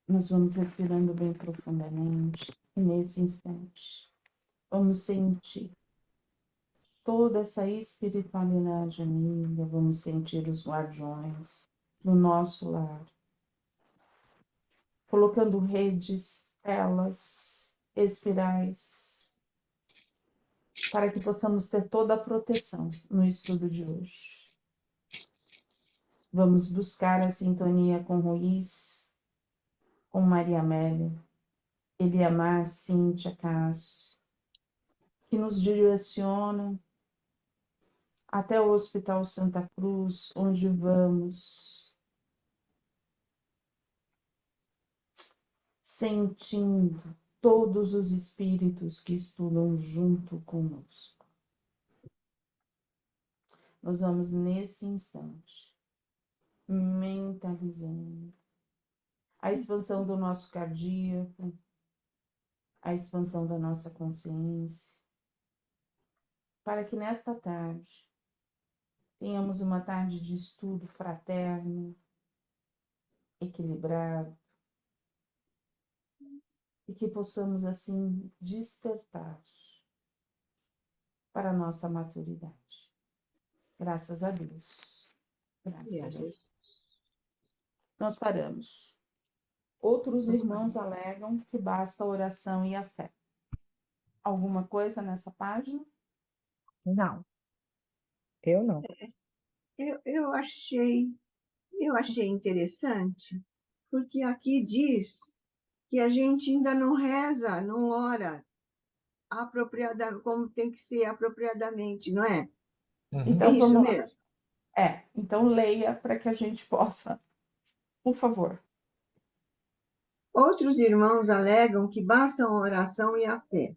Nós vamos respirando bem profundamente. E nesse instante, vamos sentir toda essa espiritualidade amiga, vamos sentir os guardiões no nosso lar, colocando redes, telas, espirais, para que possamos ter toda a proteção no estudo de hoje. Vamos buscar a sintonia com Ruiz, com Maria Amélia, Eliamar, Cíntia, Cássio, que nos direcionam até o Hospital Santa Cruz, onde vamos sentindo todos os espíritos que estudam junto conosco. Nós vamos, nesse instante, mentalizando a expansão do nosso cardíaco, a expansão da nossa consciência, para que nesta tarde tenhamos uma tarde de estudo fraterno, equilibrado, e que possamos, assim, despertar para a nossa maturidade. Graças a Deus. Graças a Deus. Nós paramos. Outros irmãos alegam que basta a oração e a fé. Alguma coisa nessa página? Não. Eu não. Eu achei interessante, porque aqui diz que a gente ainda não reza, não ora apropriadamente, como tem que ser apropriadamente, não é? Então, É isso vamos lá. mesmo? Então leia para que a gente possa, por favor. Outros irmãos alegam que basta a oração e a fé.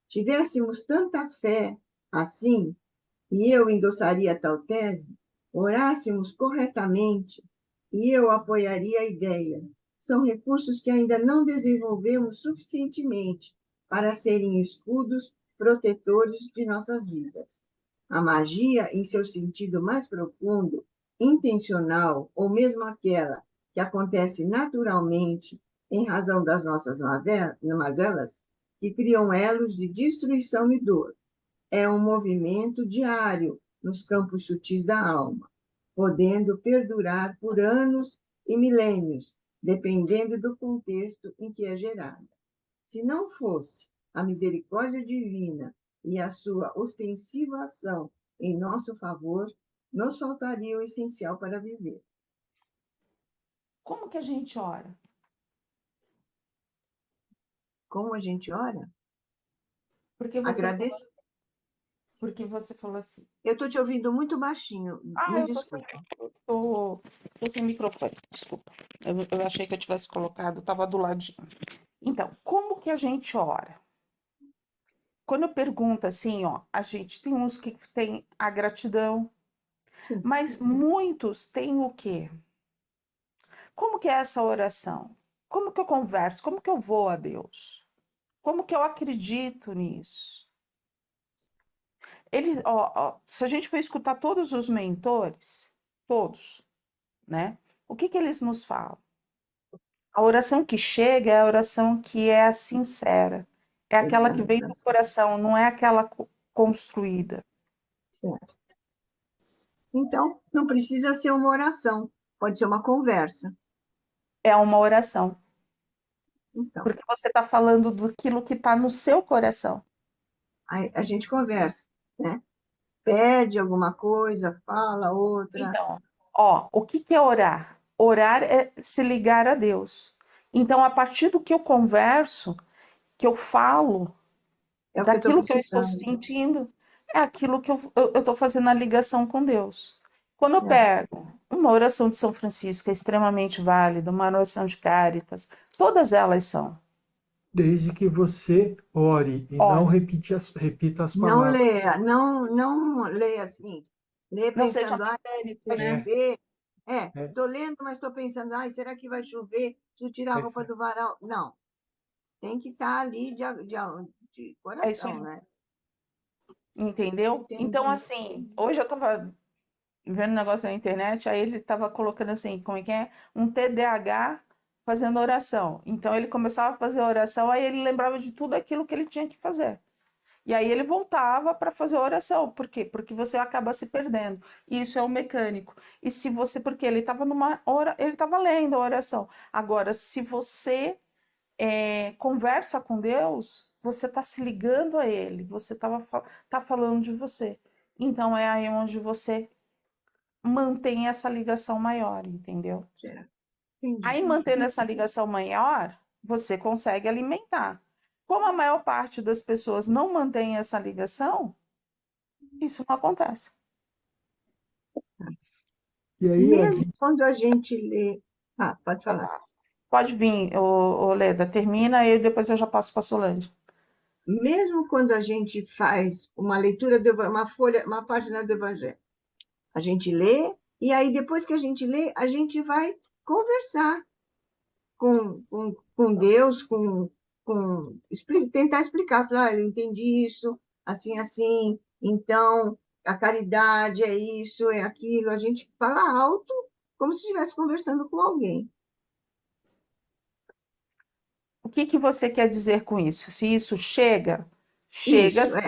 Tivéssemos tanta fé assim, e eu endossaria tal tese, orássemos corretamente, e eu apoiaria a ideia. São recursos que ainda não desenvolvemos suficientemente para serem escudos protetores de nossas vidas. A magia, em seu sentido mais profundo, intencional, ou mesmo aquela que acontece naturalmente em razão das nossas mazelas, que criam elos de destruição e dor, é um movimento diário nos campos sutis da alma, podendo perdurar por anos e milênios, dependendo do contexto em que é gerada. Se não fosse a misericórdia divina e a sua ostensiva ação em nosso favor, nos faltaria o essencial para viver. Como que a gente ora? Como a gente ora? Porque Agradeço. você falou assim. Eu estou te ouvindo muito baixinho. Me Eu tô sem microfone, desculpa. Eu achei que eu tivesse colocado, estava do ladinho. Então, como que a gente ora? Quando eu pergunto assim, a gente tem uns que tem a gratidão, Sim. mas muitos têm o quê? Como que é essa oração? Como que eu converso? Como que eu vou a Deus? Como que eu acredito nisso? Se a gente for escutar todos os mentores, todos, né? O que que eles nos falam? A oração que chega é a oração que é a sincera. É aquela que vem do coração, não é aquela construída. Certo. Então, não precisa ser uma oração, pode ser uma conversa. É uma oração. Então, Porque você está falando daquilo que está no seu coração. a gente conversa, né? Pede alguma coisa, fala outra. Então, o que que é orar? Orar é se ligar a Deus. Então, a partir do que eu converso, que eu falo, É o que eu estou daquilo que eu estou precisando. sentindo, é aquilo que eu estou fazendo a ligação com Deus. Quando eu É. pego uma oração de São Francisco, é extremamente válida, uma oração de Cáritas, todas elas são. Desde que você ore e não Ore, repita as Não palavras. leia, não leia assim. Lê não seja pensando, mecânico, vai né? É, chover. é, Estou lendo, mas estou pensando, será que vai chover? Preciso tirar a é roupa isso. do varal. Não, tem que estar ali de É isso coração, aí. né? Entendeu? Então, Entendi. assim, hoje eu estava vendo um negócio na internet, aí ele estava colocando assim, como é que é? Um TDAH fazendo oração. Então ele começava a fazer a oração, aí ele lembrava de tudo aquilo que ele tinha que fazer. E aí ele voltava para fazer a oração. Por quê? Porque você acaba se perdendo. Isso é o mecânico. E se você, porque ele estava numa hora, ele estava lendo a oração. Agora, se você conversa com Deus, você está se ligando a Ele, você tá falando de você. Então é aí onde você mantém essa ligação maior, entendeu? Certo. Entendi. Aí, mantendo essa ligação maior, você consegue alimentar. Como a maior parte das pessoas não mantém essa ligação, isso não acontece. E aí, Mesmo quando a gente lê. Ah, pode Eu falar. passo. Pode vir, ô Leda, termina e depois eu já passo para a Solange. Mesmo quando a gente faz uma leitura, uma folha, uma página do Evangelho, a gente lê, e aí depois que a gente lê, a gente vai conversar com Deus, tentar explicar, falar, eu entendi isso, assim, assim, então a caridade é isso, é aquilo, a gente fala alto, como se estivesse conversando com alguém. O que que você quer dizer com isso? Se isso chega, chega Isso,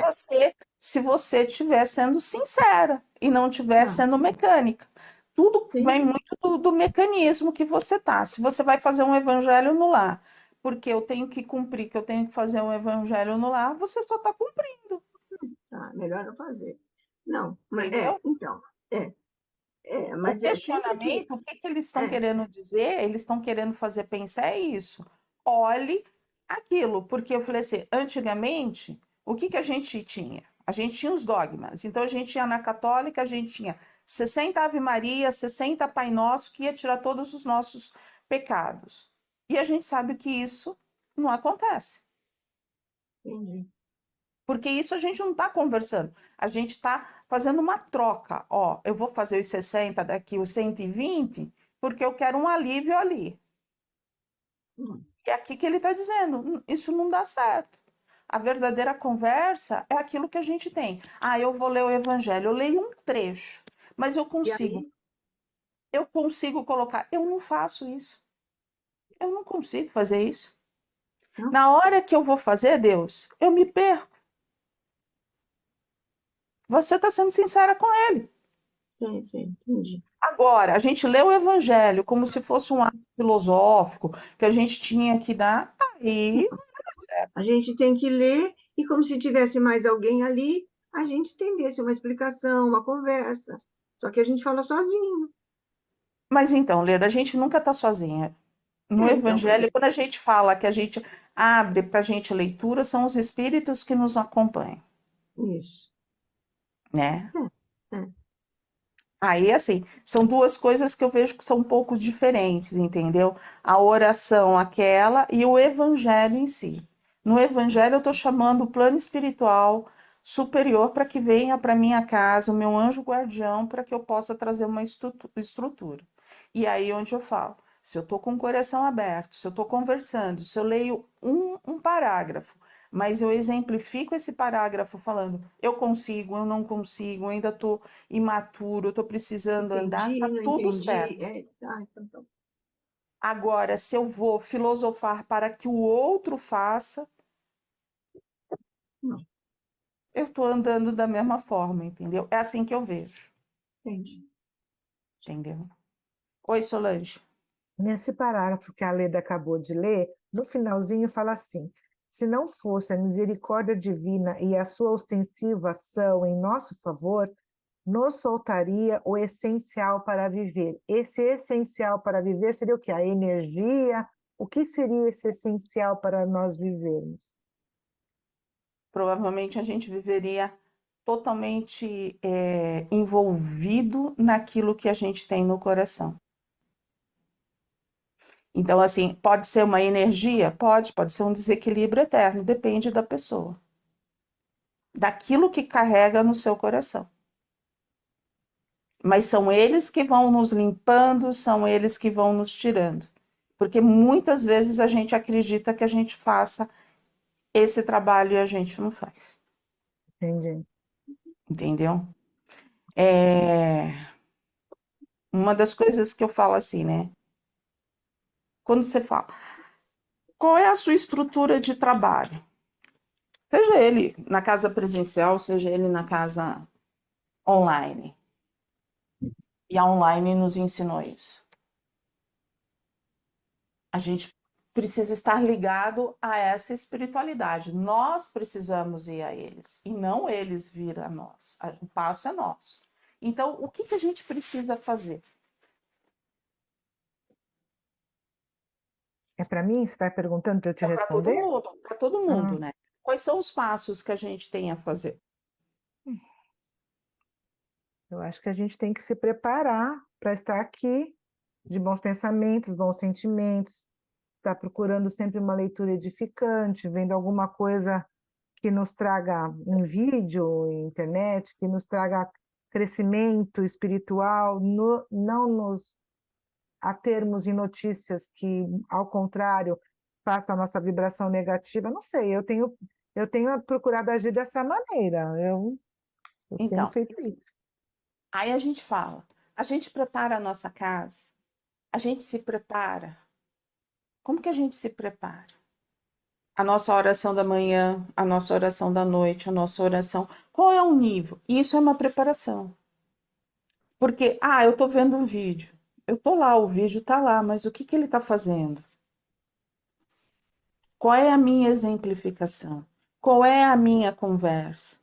se você estiver sendo sincera e não estiver tá, sendo mecânica. Tudo vem entendi. muito do mecanismo que você tá. Se você vai fazer um evangelho no lar, porque eu tenho que cumprir, que eu tenho que fazer um evangelho no lar, você só está cumprindo, Tá, melhor não fazer. Não, mas entendeu? então, é, O mas é sempre que questionamento, o que que eles estão é, querendo dizer, eles estão querendo fazer pensar é isso. Olhe aquilo, porque eu falei assim, antigamente, o que que a gente tinha? A gente tinha os dogmas. Então a gente tinha na católica, a gente tinha 60 Ave Maria, 60 Pai Nosso, que ia tirar todos os nossos pecados. E a gente sabe que isso não acontece. entendi. Porque isso a gente não está conversando, a gente está fazendo uma troca. Ó, eu vou fazer os 60 daqui, os 120, porque eu quero um alívio ali. Hum, E é aqui que ele está dizendo, isso não dá certo. A verdadeira conversa é aquilo que a gente tem. Ah, eu vou ler o evangelho, eu leio um trecho, mas E aí, eu consigo colocar. Eu não faço isso. Eu não consigo fazer isso. não? Na hora que eu vou fazer, Deus, eu me perco. Você está sendo sincera com ele. Sim, entendi. Agora, a gente lê o evangelho como se fosse um ato filosófico que a gente tinha que dar, aí não dá certo. A gente tem que ler e, como se tivesse mais alguém ali, a gente estendesse uma explicação, uma conversa. Só que a gente fala sozinho. Mas então, Leda, a gente nunca está sozinha. No Então, pois evangelho, é, quando a gente fala que a gente abre para a gente leitura, são os espíritos que nos acompanham, isso. né? É. Aí, assim, são duas coisas que eu vejo que são um pouco diferentes, entendeu? A oração, aquela, e o evangelho em si. No evangelho, eu estou chamando o plano espiritual superior para que venha para minha casa, o meu anjo guardião, para que eu possa trazer uma estrutura. E aí, onde eu falo, se eu estou com o coração aberto, se eu estou conversando, se eu leio um parágrafo, mas eu exemplifico esse parágrafo falando, eu consigo, eu não consigo, eu ainda estou imaturo, estou precisando andar, tá Entendi, não tudo entendi. certo. Então, tá. Agora, se eu vou filosofar para que o outro faça, Não, eu estou andando da mesma forma, entendeu? É assim que eu vejo, entendi. entendeu? Oi, Solange. Nesse parágrafo que a Leda acabou de ler, no finalzinho fala assim: se não fosse a misericórdia divina e a sua ostensiva ação em nosso favor, nos faltaria o essencial para viver. Esse essencial para viver seria o quê? A energia? O que seria esse essencial para nós vivermos? Provavelmente a gente viveria totalmente envolvido naquilo que a gente tem no coração. Então, assim, pode ser uma energia? Pode ser um desequilíbrio eterno, depende da pessoa, daquilo que carrega no seu coração. Mas são eles que vão nos limpando, são eles que vão nos tirando. Porque muitas vezes a gente acredita que a gente faça esse trabalho e a gente não faz. Entendi. Entendeu? É... Uma das coisas que eu falo assim, né? quando você fala, qual é a sua estrutura de trabalho? Seja ele na casa presencial, seja ele na casa online. E a online nos ensinou isso. A gente precisa estar ligado a essa espiritualidade. Nós precisamos ir a eles, e não eles vir a nós. O passo é nosso. Então, o que a gente precisa fazer? É para mim? Você está perguntando para eu te É responder? para todo Ah, mundo, né? Quais são os passos que a gente tem a fazer? eu acho que a gente tem que se preparar para estar aqui, de bons pensamentos, bons sentimentos, estar procurando sempre uma leitura edificante, vendo alguma coisa que nos traga em vídeo, em internet, que nos traga crescimento espiritual, não nos atermos em notícias que, ao contrário, façam a nossa vibração negativa. Não sei, eu tenho procurado agir dessa maneira, eu tenho Então, feito isso. aí a gente fala, a gente prepara a nossa casa, a gente se prepara. Como que a gente se prepara? A nossa oração da manhã, a nossa oração da noite, a nossa oração. Qual é o nível? Isso é uma preparação. Porque, eu tô vendo um vídeo. Eu tô lá, o vídeo tá lá, mas o que ele tá fazendo? Qual é a minha exemplificação? Qual é a minha conversa?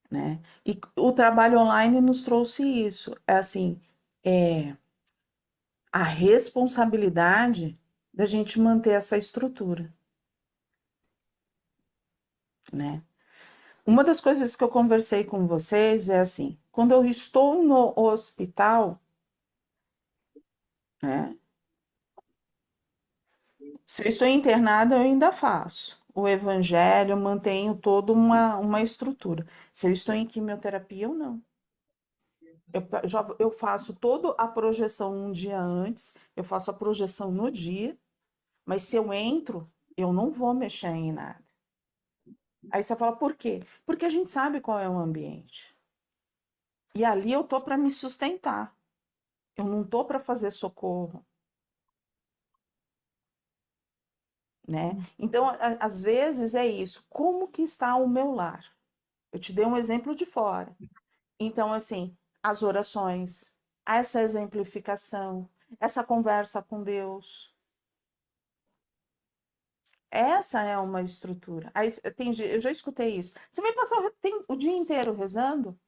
Né? E o trabalho online nos trouxe isso. É assim, a responsabilidade da gente manter essa estrutura, né? Uma das coisas que eu conversei com vocês é assim, quando eu estou no hospital, né? Se eu estou internada, eu ainda faço o evangelho, eu mantenho toda uma estrutura. Se eu estou em quimioterapia, eu não. Eu faço toda a projeção um dia antes, eu faço a projeção no dia, mas se eu entro, eu não vou mexer em nada. Aí você fala, por quê? Porque a gente sabe qual é o ambiente. E ali eu tô para me sustentar. Eu não tô para fazer socorro, né? Então, às vezes é isso. Como que está o meu lar? Eu te dei um exemplo de fora. Então, assim, as orações, essa exemplificação, essa conversa com Deus, essa é uma estrutura. Aí, eu já escutei isso. Você vai passar o dia inteiro rezando?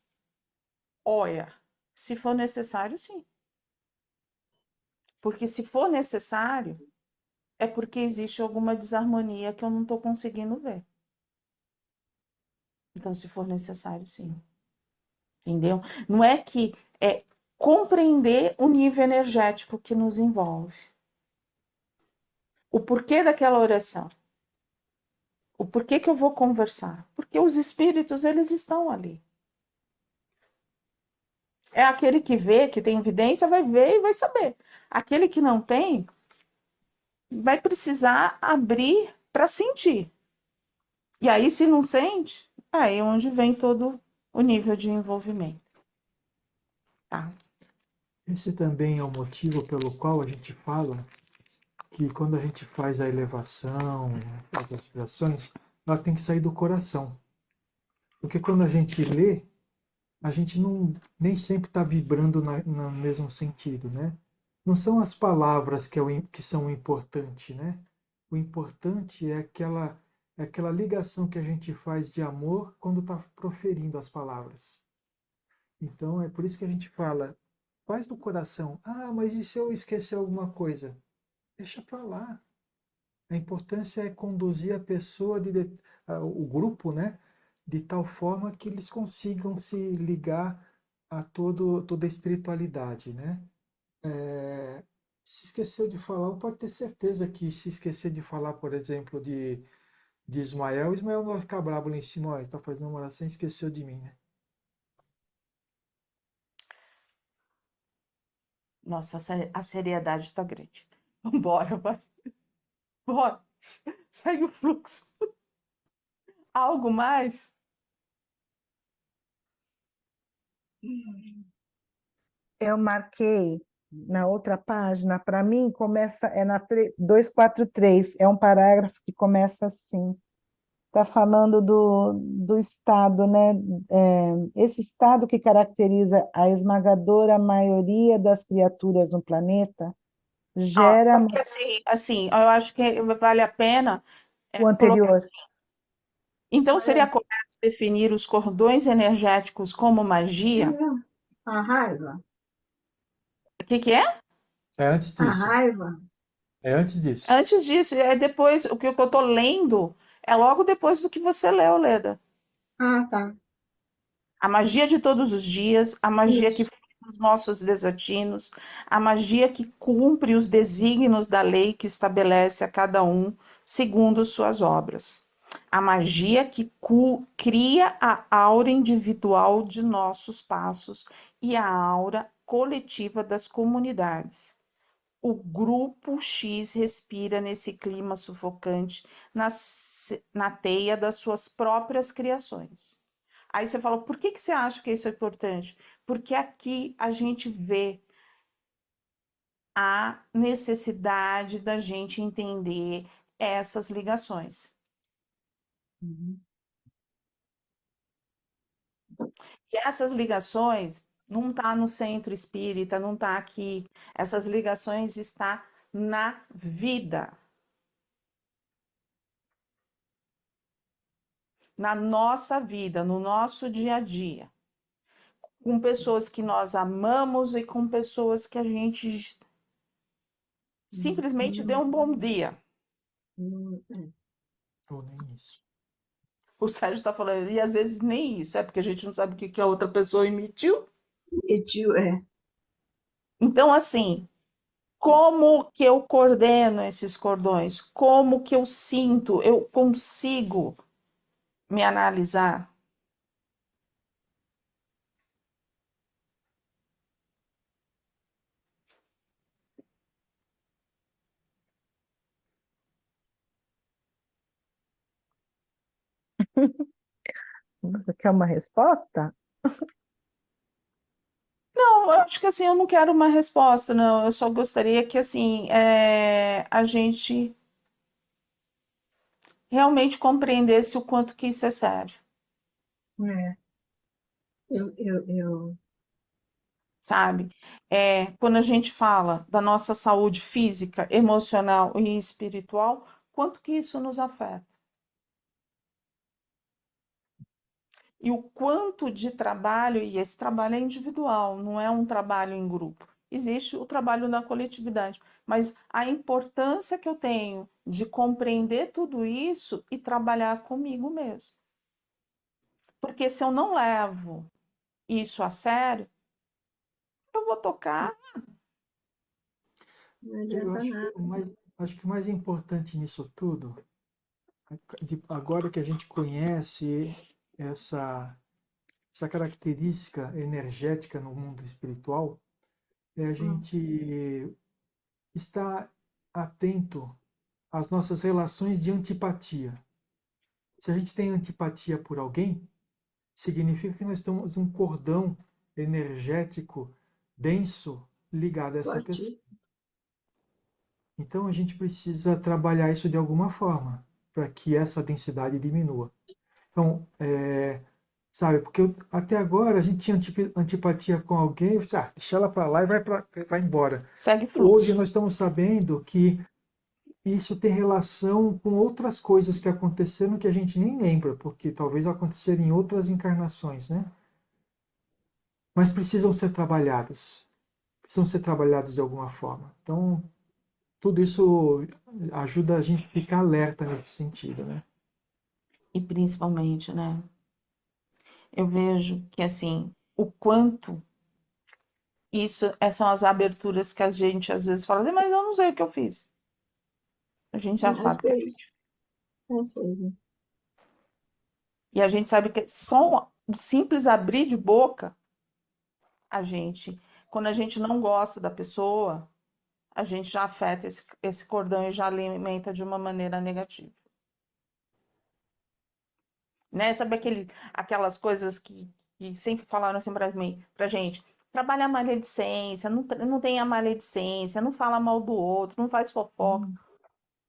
Olha, se for necessário, sim. Porque se for necessário, é porque existe alguma desarmonia que eu não estou conseguindo ver. Então, se for necessário, sim. Entendeu? Não é que é compreender o nível energético que nos envolve. O porquê daquela oração. O porquê que eu vou conversar. Porque os espíritos, eles estão ali. É aquele que vê, que tem evidência, vai ver e vai saber. Aquele que não tem, vai precisar abrir para sentir. E aí, se não sente, aí é onde vem todo o nível de envolvimento. Tá? Esse também é o motivo pelo qual a gente fala que quando a gente faz a elevação, as aspirações, ela tem que sair do coração. Porque quando a gente lê, a gente não nem sempre está vibrando no mesmo sentido, né? Não são as palavras que são o importante, né? O importante é aquela ligação que a gente faz de amor quando está proferindo as palavras. Então é por isso que a gente fala, faz do coração. Ah, mas e se eu esquecer alguma coisa? Deixa para lá. A importância é conduzir a pessoa, o grupo, né, de tal forma que eles consigam se ligar a toda a espiritualidade, né? Se esqueceu de falar, pode ter certeza que se esquecer de falar, por exemplo, de Ismael, Ismael não vai ficar bravo lá em cima, ó, está fazendo uma oração e esqueceu de mim, né? Nossa, a seriedade está grande. Vambora, vai. Bora. Segue o fluxo. Algo mais? Eu marquei na outra página, para mim, começa, é na 243, é um parágrafo que começa assim. Está falando do estado, né? Esse estado que caracteriza a esmagadora maioria das criaturas no planeta gera Porque assim, eu acho que vale a pena o colocar anterior. assim. Então, seria correto definir os cordões energéticos como magia? Não, a raiva, O que que é? É antes a disso. raiva. É antes disso. Antes disso, é depois, o que eu estou lendo é logo depois do que você leu, Leda. Ah, tá. A magia de todos os dias, a magia que Isso. flui nos nossos desatinos, a magia que cumpre os desígnios da lei que estabelece a cada um segundo suas obras. A magia que cria a aura individual de nossos passos e a aura coletiva das comunidades. O grupo X respira nesse clima sufocante na teia das suas próprias criações. Aí você fala, por que que você acha que isso é importante? Porque aqui a gente vê a necessidade da gente entender essas ligações. Uhum. E essas ligações não tá no centro espírita, não tá aqui. Essas ligações estão na vida, na nossa vida, no nosso dia a dia, com pessoas que nós amamos e com pessoas que a gente simplesmente deu um bom dia. É. Ou nem isso. O Sérgio está falando, e às vezes nem isso, é porque a gente não sabe o que que a outra pessoa emitiu. Etil, é. Então, assim, como que eu coordeno esses cordões? Como que eu sinto? Eu consigo me analisar? Você quer uma resposta? Não, eu acho que assim, eu não quero uma resposta, não. Eu só gostaria que, assim, a gente realmente compreendesse o quanto que isso é sério, É. Eu, sabe? Quando a gente fala da nossa saúde física, emocional e espiritual, quanto que isso nos afeta? E o quanto de trabalho, e esse trabalho é individual, não é um trabalho em grupo. Existe o trabalho na coletividade, mas a importância que eu tenho de compreender tudo isso e trabalhar comigo mesmo. Porque se eu não levo isso a sério, eu vou tocar. não Eu adianta acho que nada. acho que o mais importante nisso tudo, agora que a gente conhece essa, essa característica energética no mundo espiritual, é a Hum. gente estar atento às nossas relações de antipatia. Se a gente tem antipatia por alguém, significa que nós temos um cordão energético denso ligado a essa pessoa. Forte. Então a gente precisa trabalhar isso de alguma forma para que essa densidade diminua. Então, sabe, porque até agora a gente tinha antipatia com alguém, eu disse, deixa ela para lá e vai embora. Segue Hoje fluxo. nós estamos sabendo que isso tem relação com outras coisas que aconteceram que a gente nem lembra, porque talvez aconteceram em outras encarnações, né? Mas precisam ser trabalhadas. Precisam ser trabalhadas de alguma forma. Então, tudo isso ajuda a gente a ficar alerta nesse sentido, né? E principalmente, né? Eu vejo que, assim, o quanto isso são as aberturas que a gente às vezes fala, assim, mas eu não sei o que eu fiz. A gente já Às sabe que a vezes, gente. às vezes. E a gente sabe que só o simples abrir de boca, a gente, quando a gente não gosta da pessoa, a gente já afeta esse cordão e já alimenta de uma maneira negativa. Né? Sabe aquelas coisas que sempre falaram assim pra mim, pra gente? trabalha a maledicência, não tem a maledicência, não fala mal do outro, não faz fofoca.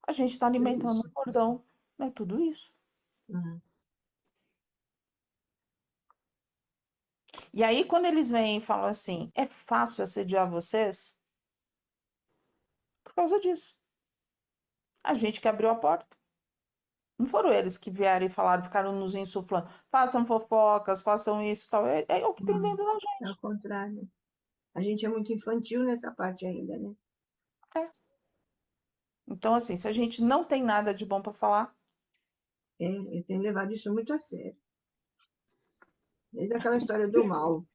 A gente está alimentando isso. um cordão. É tudo isso. Ah, E aí, quando eles vêm e falam assim, é fácil assediar vocês? Por causa disso. A gente que abriu a porta. Não foram eles que vieram e falaram, ficaram nos insuflando. Façam fofocas, façam isso, tal. É o que tem não, dentro da é ao gente. contrário. A gente é muito infantil nessa parte ainda, né? É. Então, assim, se a gente não tem nada de bom para falar, Eu tenho levado isso muito a sério. Desde aquela história do mal.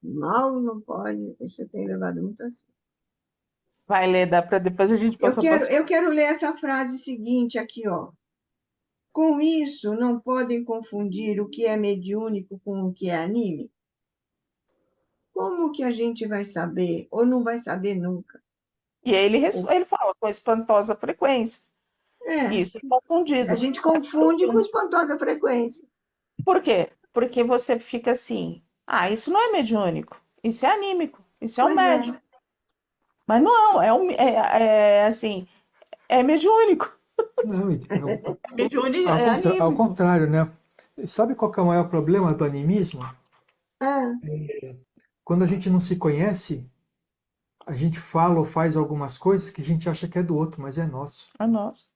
Mal não pode, você tem levado muito a sério. vai ler, dá para depois a gente passar para Eu quero ler essa frase seguinte aqui, ó. Com isso, não podem confundir o que é mediúnico com o que é anime. Como que a gente vai saber, ou não vai saber nunca? E aí ele fala com espantosa frequência. É, Isso é a confundido. gente confunde com espantosa frequência. Por quê? Porque você fica assim, isso não é mediúnico, isso é anímico, isso é um Pois é, médium. Mas não, assim, é mediúnico. Não, Mediúnico é ao anímico. contrário, né? Sabe qual que é o maior problema do animismo? é, Quando a gente não se conhece, a gente fala ou faz algumas coisas que a gente acha que é do outro, mas é nosso. É nosso.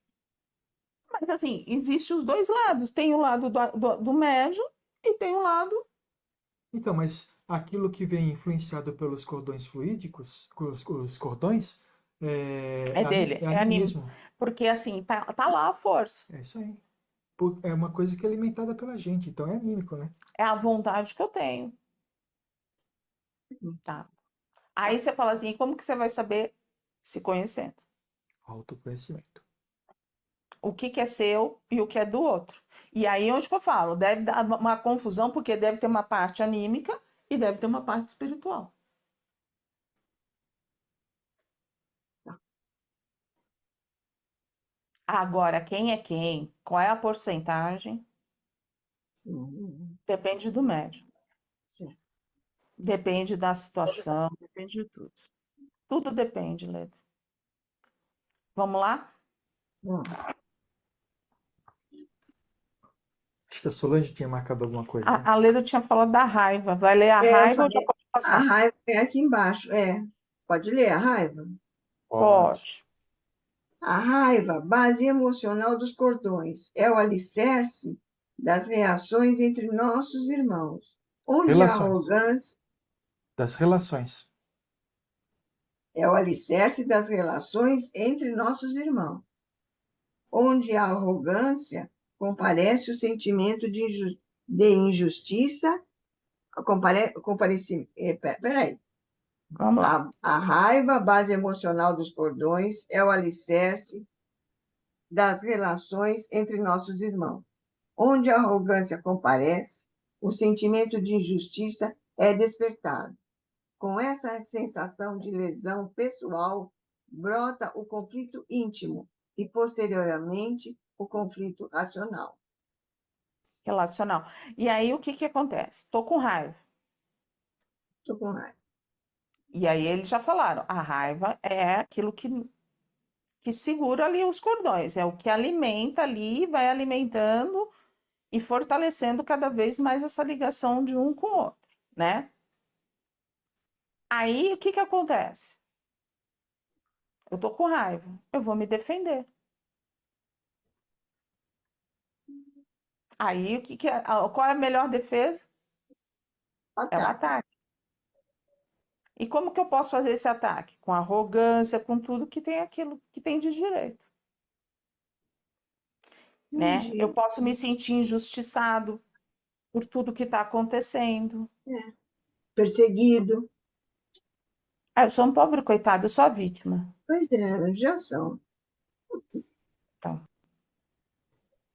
Mas assim, existem os dois lados. Tem o lado do médium e tem o lado. Então, mas aquilo que vem influenciado pelos cordões fluídicos, os cordões, É dele, é é anímico. animismo. Porque assim, tá lá a força. É isso aí. É uma coisa que é alimentada pela gente, então é anímico, né? É a vontade que eu tenho. Tá. Aí você fala assim, como que você vai saber se conhecendo? Autoconhecimento. O que que é seu e o que é do outro. E aí onde que eu falo, deve dar uma confusão, porque deve ter uma parte anímica e deve ter uma parte espiritual. Agora, quem é quem? Qual é a porcentagem? Depende do médium. certo. Depende da situação, depende de tudo. Tudo depende, Leda. Vamos lá? Bom, Acho que a Solange tinha marcado alguma coisa, né? A Leda tinha falado da raiva. Vai ler a eu raiva ou já falei, pode a passar? raiva é aqui embaixo. Pode ler a raiva? Pode. Pode. A raiva, base emocional dos cordões, é o alicerce das reações entre nossos irmãos, onde a Relações. arrogância Das relações. é o alicerce das relações entre nossos irmãos, onde a arrogância comparece o sentimento de injustiça, peraí. Vamos lá. A raiva, base emocional dos cordões, é o alicerce das relações entre nossos irmãos. Onde a arrogância comparece, o sentimento de injustiça é despertado. Com essa sensação de lesão pessoal, brota o conflito íntimo e, posteriormente, o conflito racional. Relacional. E aí, o que que acontece? Tô com raiva. Estou com raiva. E aí, eles já falaram, a raiva é aquilo que segura ali os cordões, é o que alimenta ali, vai alimentando e fortalecendo cada vez mais essa ligação de um com o outro, né? Aí, o que que acontece? Eu tô com raiva, eu vou me defender. Aí, qual é a melhor defesa? É o Ataque. ataque. E como que eu posso fazer esse ataque? Com arrogância, com tudo que tem aquilo que tem de direito, né? Eu Entendi. posso me sentir injustiçado por tudo que está acontecendo. Perseguido. Eu sou um pobre coitado, eu sou a vítima. Pois é, já são. Então.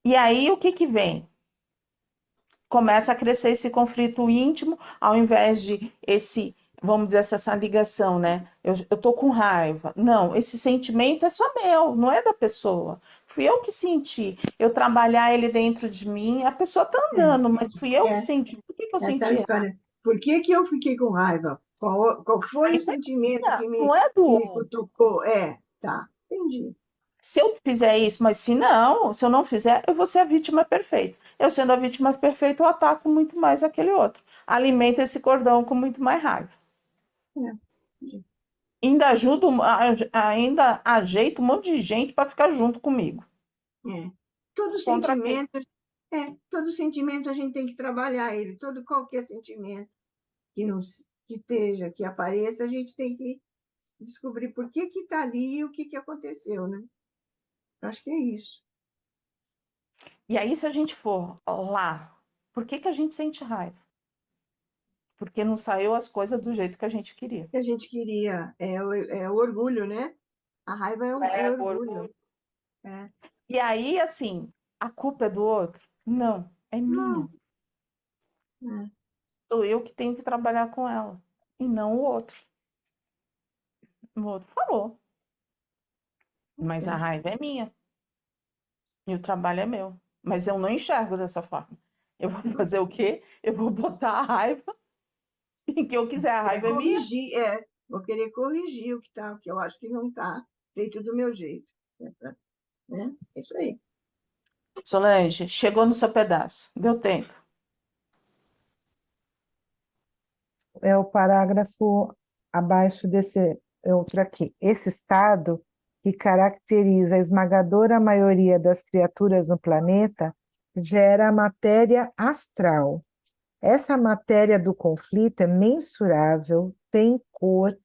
E aí, o que que vem? Começa a crescer esse conflito íntimo, ao invés de vamos dizer, essa ligação, né? Eu tô com raiva. Não, esse sentimento é só meu, não é da pessoa. Fui eu que senti. Eu trabalhar ele dentro de mim, a pessoa tá andando, mas fui eu que É, senti. Por que que eu é aquela senti? história. Por que que eu fiquei com raiva? Qual foi o Raiva é sentimento minha, não é do que me outro. cutucou? Tá, entendi. Se eu fizer isso, mas se não, se eu não fizer, eu vou ser a vítima perfeita. Eu sendo a vítima perfeita, eu ataco muito mais aquele outro. Alimento esse cordão com muito mais raiva. É, Ainda ajudo, ainda ajeito um monte de gente para ficar junto comigo. é. Todo Contra quem? sentimento, todo sentimento a gente tem que trabalhar ele. Qualquer sentimento que nos que esteja, que apareça, a gente tem que descobrir por que está ali e o que aconteceu, né? Acho que é isso. E aí, se a gente for lá, por que a gente sente raiva? Porque não saiu as coisas do jeito que a gente queria. Que a gente queria o orgulho, né? A raiva é É, orgulho. orgulho. É. E aí, assim, a culpa é do outro? Não, é minha. Não, é, Sou eu que tenho que trabalhar com ela. E não o outro. O outro falou. tá Mas a certo. raiva é minha. E o trabalho é meu. Mas eu não enxergo dessa forma. Eu vou fazer o quê? Eu vou botar a raiva em que eu quiser. A raiva é minha. Corrigir, vou querer corrigir o que eu acho que não está feito do meu jeito. Né? É isso aí. Solange, chegou no seu pedaço. Deu tempo. É o parágrafo abaixo desse outro aqui. Esse estado, que caracteriza a esmagadora maioria das criaturas no planeta, gera a matéria astral. Essa matéria do conflito é mensurável, tem cor,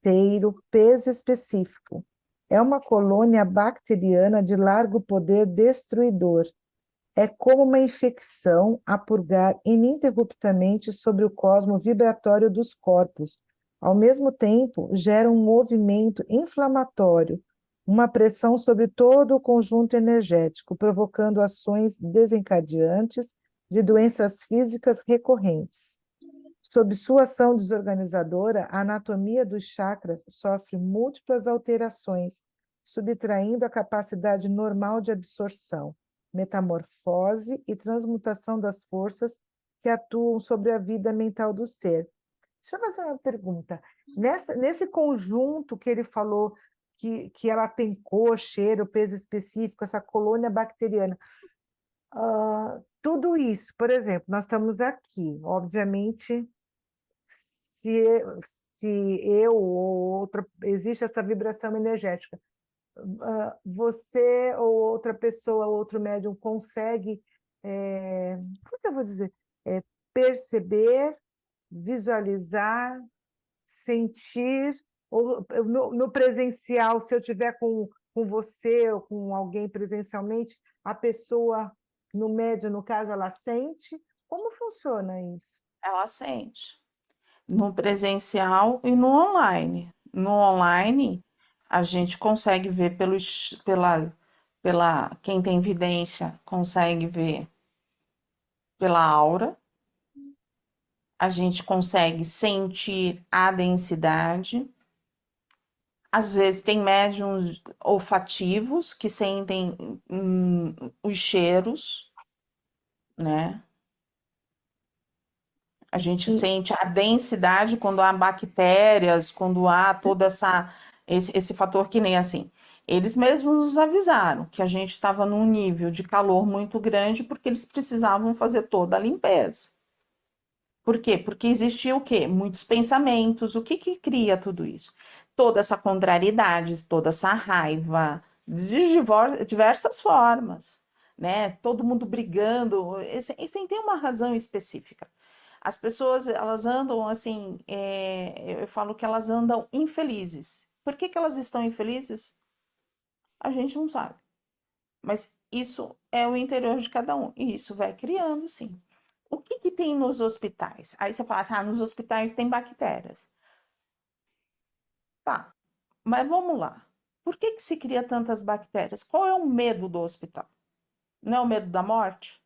cheiro, peso específico. É uma colônia bacteriana de largo poder destruidor. É como uma infecção a purgar ininterruptamente sobre o cosmo vibratório dos corpos. Ao mesmo tempo, gera um movimento inflamatório, uma pressão sobre todo o conjunto energético, provocando ações desencadeantes de doenças físicas recorrentes. Sob sua ação desorganizadora, a anatomia dos chakras sofre múltiplas alterações, subtraindo a capacidade normal de absorção, metamorfose e transmutação das forças que atuam sobre a vida mental do ser. Deixa eu fazer uma pergunta. Nesse conjunto que ele falou que ela tem cor, cheiro, peso específico, essa colônia bacteriana, tudo isso, por exemplo, nós estamos aqui, obviamente, se, se eu ou outra, existe essa vibração energética, você ou outra pessoa, outro médium consegue, como que eu vou dizer? Perceber, visualizar, sentir, ou no presencial, se eu tiver com você ou com alguém presencialmente, a pessoa, no médium, no caso, ela sente? Como funciona isso? Ela sente. No presencial e no online. No online, a gente consegue ver quem tem vidência consegue ver pela aura, a gente consegue sentir a densidade. Às vezes tem médiums olfativos que sentem os cheiros, né? A gente E, sente a densidade quando há bactérias, quando há esse fator que nem assim. Eles mesmos nos avisaram que a gente estava num nível de calor muito grande porque eles precisavam fazer toda a limpeza. Por quê? Porque existia o quê? Muitos pensamentos. O que que cria tudo isso? Toda essa contrariedade, toda essa raiva, de diversas formas, né? Todo mundo brigando, sem ter uma razão específica. As pessoas, elas andam assim, eu falo que elas andam infelizes. Por que que elas estão infelizes? A gente não sabe. Mas isso é o interior de cada um. E isso vai criando, sim. O que que tem nos hospitais? Aí você fala assim, nos hospitais tem bactérias. Tá, mas vamos lá. Por que que se cria tantas bactérias? Qual é o medo do hospital? Não é o medo da morte?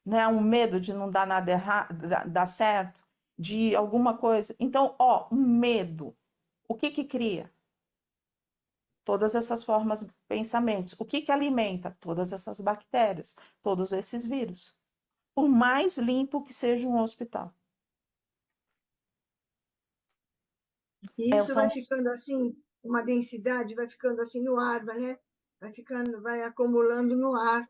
Não é um medo de não dar nada errado, dar certo? De alguma coisa? Então, um medo. O que que cria? Todas essas formas, pensamentos. O que que alimenta? Todas essas bactérias, todos esses vírus. Por mais limpo que seja um hospital. E isso vai São, ficando assim, uma densidade vai ficando assim no ar, né? Vai acumulando no ar.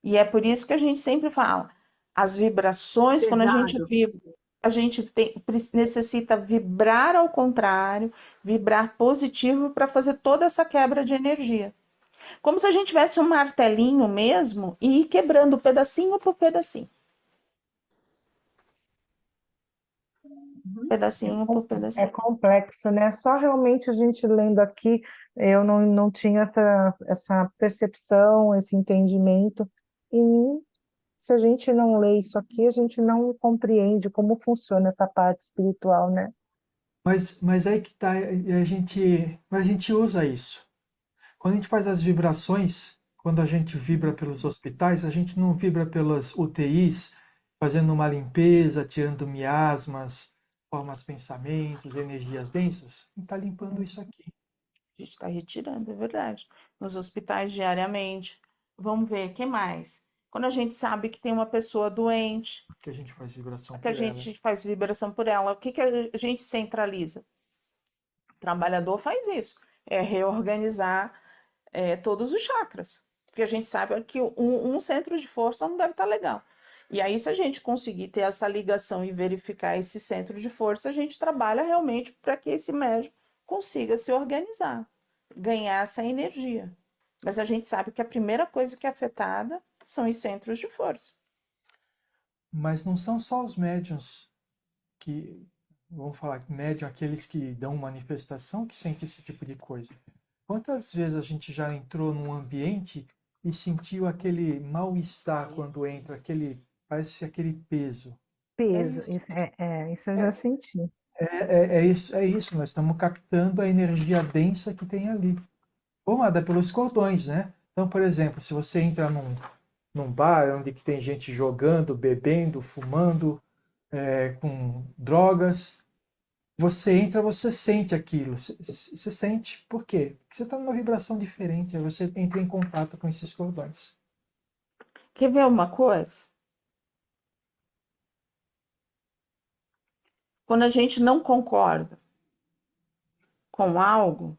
e é por isso que a gente sempre fala, as vibrações, quando Pesado. a gente necessita vibrar ao contrário, vibrar positivo para fazer toda essa quebra de energia. Como se a gente tivesse um martelinho mesmo e ir quebrando pedacinho por pedacinho. Uhum. Pedacinho por É pedacinho. complexo, né? Só realmente a gente lendo aqui, eu não tinha essa percepção, esse entendimento. E se a gente não lê isso aqui, a gente não compreende como funciona essa parte espiritual, né? Mas aí que tá, mas a gente usa isso. Quando a gente faz as vibrações, quando a gente vibra pelos hospitais, a gente não vibra pelas UTIs, fazendo uma limpeza, tirando miasmas, formas pensamentos, energias densas. A gente está limpando isso aqui. A gente está retirando, é verdade. Nos hospitais diariamente. Vamos ver, o que mais? Quando a gente sabe que tem uma pessoa doente, Que a gente faz vibração que a por ela. gente faz vibração por ela, o que que a gente centraliza? O trabalhador faz isso, é reorganizar todos os chakras. Porque a gente sabe que um centro de força não deve estar legal. E aí, se a gente conseguir ter essa ligação e verificar esse centro de força, a gente trabalha realmente para que esse médico consiga se organizar, ganhar essa energia. Mas a gente sabe que a primeira coisa que é afetada são os centros de força. Mas não são só os médiuns que, vamos falar, médium, aqueles que dão manifestação, que sentem esse tipo de coisa. Quantas vezes a gente já entrou num ambiente e sentiu aquele mal-estar quando entra, parece aquele peso? É Peso, isso. isso eu já senti. É isso, nós estamos captando a energia densa que tem ali, formada pelos cordões, né? Então, por exemplo, se você entra num bar onde que tem gente jogando, bebendo, fumando, com drogas, você entra, você sente aquilo, você sente. Por quê? Porque você está numa vibração diferente, aí você entra em contato com esses cordões. Quer ver uma coisa? Quando a gente não concorda com algo,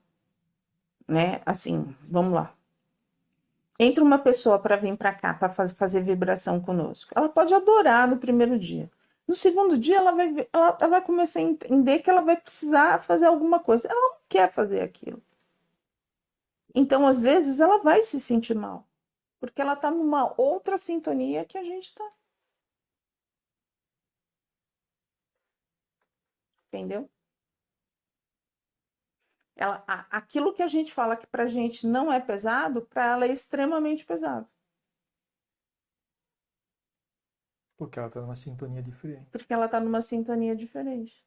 né? Assim, vamos lá. Entra uma pessoa para vir para cá para fazer vibração conosco. Ela pode adorar no primeiro dia. No segundo dia, ela vai começar a entender que ela vai precisar fazer alguma coisa. Ela não quer fazer aquilo. Então, às vezes, ela vai se sentir mal, porque ela está numa outra sintonia que a gente está. Entendeu? Aquilo que a gente fala que para a gente não é pesado, para ela é extremamente pesado. Porque ela está numa sintonia diferente. Porque ela está numa sintonia diferente.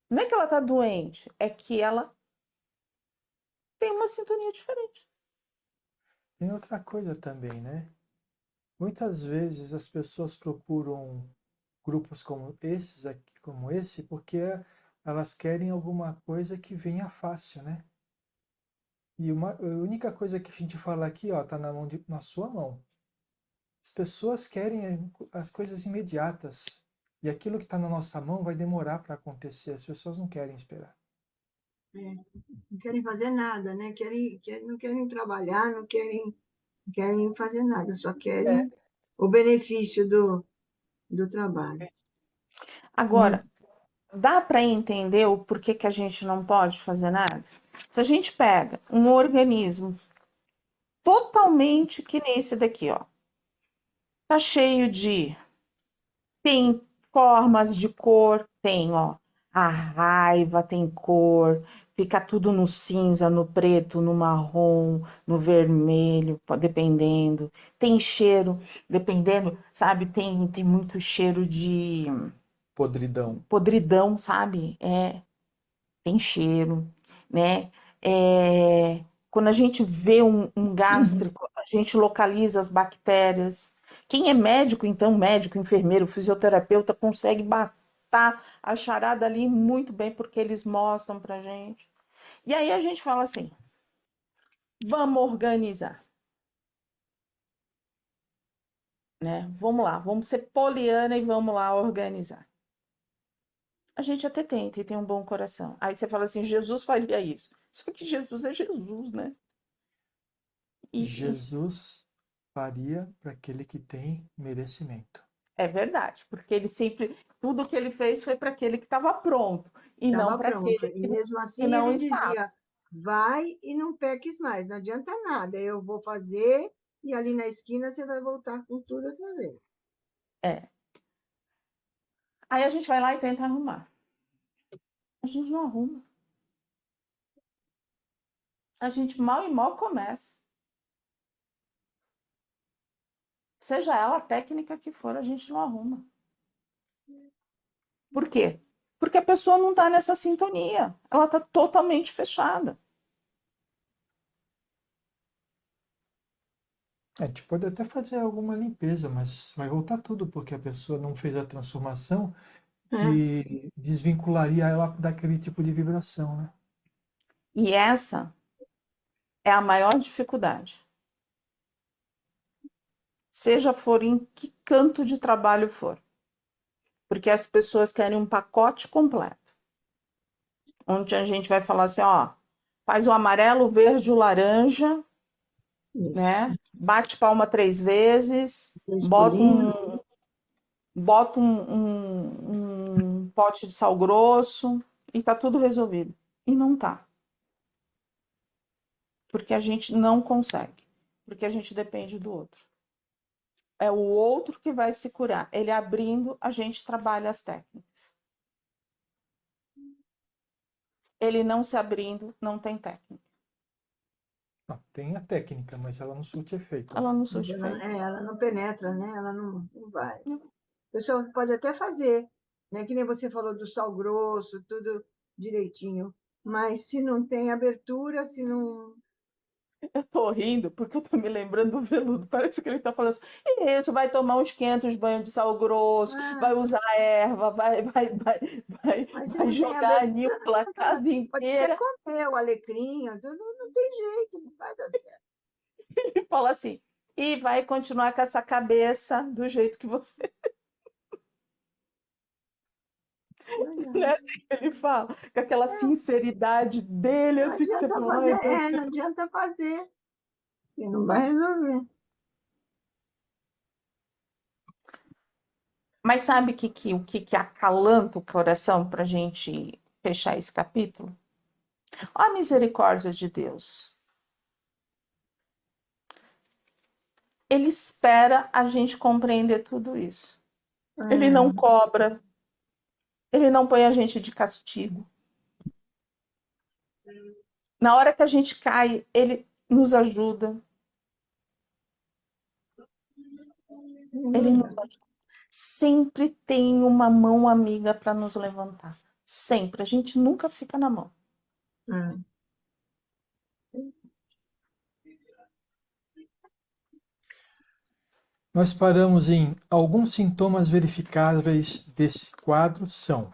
Não é que ela está doente, é que ela tem uma sintonia diferente. Tem outra coisa também, né? Muitas vezes as pessoas procuram grupos como esses aqui, como esse, porque elas querem alguma coisa que venha fácil, né? E a única coisa que a gente fala aqui, ó, tá na sua mão. As pessoas querem as coisas imediatas. E aquilo que está na nossa mão vai demorar para acontecer. As pessoas não querem esperar. Não querem fazer nada, né? Não querem trabalhar, não querem fazer nada, só É, querem o benefício do trabalho. Agora, dá para entender o porquê que a gente não pode fazer nada? Se a gente pega um organismo totalmente que nem esse daqui, ó, tá cheio de tem formas de cor, tem, ó, a raiva tem cor, fica tudo no cinza, no preto, no marrom, no vermelho, dependendo. Tem cheiro, dependendo, sabe? Tem muito cheiro de podridão. podridão, sabe? Tem cheiro, né? Quando a gente vê um gástrico, a gente localiza as bactérias. Quem é médico, então, médico, enfermeiro, fisioterapeuta, consegue matar a charada ali muito bem, porque eles mostram pra gente. E aí a gente fala assim: vamos organizar, né? Vamos lá, vamos ser poliana e vamos lá organizar. A gente até tenta e tem um bom coração. Aí você fala assim, Jesus faria isso. Só que Jesus é Jesus, né? E Jesus faria para aquele que tem merecimento. é verdade, porque ele sempre, tudo que ele fez foi para aquele que estava pronto, e não Estava para pronto. aquele E mesmo que assim não ele estava. dizia: vai e não peques mais, não adianta nada, eu vou fazer e ali na esquina você vai voltar com tudo outra vez. É. Aí a gente vai lá e tenta arrumar. A gente não arruma. A gente mal e mal começa. Seja ela a técnica que for, a gente não arruma. Por quê? Porque a pessoa não está nessa sintonia. Ela está totalmente fechada. A gente pode até fazer alguma limpeza, mas vai voltar tudo, porque a pessoa não fez a transformação É. e desvincularia ela daquele tipo de vibração, né? E essa é a maior dificuldade. Seja for em que canto de trabalho for. Porque as pessoas querem um pacote completo. Onde a gente vai falar assim, ó, faz o amarelo, o verde, o laranja, Isso. né? Bate palma 3 vezes, Três bota pulinhos. um pote de sal grosso e tá tudo resolvido. E não tá. Porque a gente não consegue. Porque a gente depende do outro. É o outro que vai se curar. Ele abrindo, a gente trabalha as técnicas. Ele não se abrindo, não tem técnica. Não, tem a técnica, mas ela não surte efeito, né? Ela não Mas surte efeito. ela não penetra, né? Ela não vai. A pessoa pode até fazer, né? Que nem você falou do sal grosso, tudo direitinho. Mas se não tem abertura, se não. Eu tô rindo porque eu tô me lembrando do veludo. Parece que ele tá falando assim, isso, vai tomar uns 500 banhos de sal grosso, vai Ah, usar erva, mas se vai não tem jogar anil abertura, pela casa pode até inteira. comer o alecrim, tudo, não tem jeito, não vai dar certo. E fala assim, e vai continuar com essa cabeça do jeito que você. Não é assim que ele fala, com aquela sinceridade dele, Não assim que você adianta fala, fazer, ai, meu Deus. não adianta fazer, e não vai resolver. Mas sabe o que acalanta o coração para a gente fechar esse capítulo? Ó a misericórdia de Deus. Ele espera a gente compreender tudo isso. Ele não É, cobra, ele não põe a gente de castigo. Na hora que a gente cai, ele nos ajuda. Ele nos ajuda. Sempre tem uma mão amiga para nos levantar. Sempre. A gente nunca fica na mão. é. Nós paramos em alguns sintomas verificáveis desse quadro são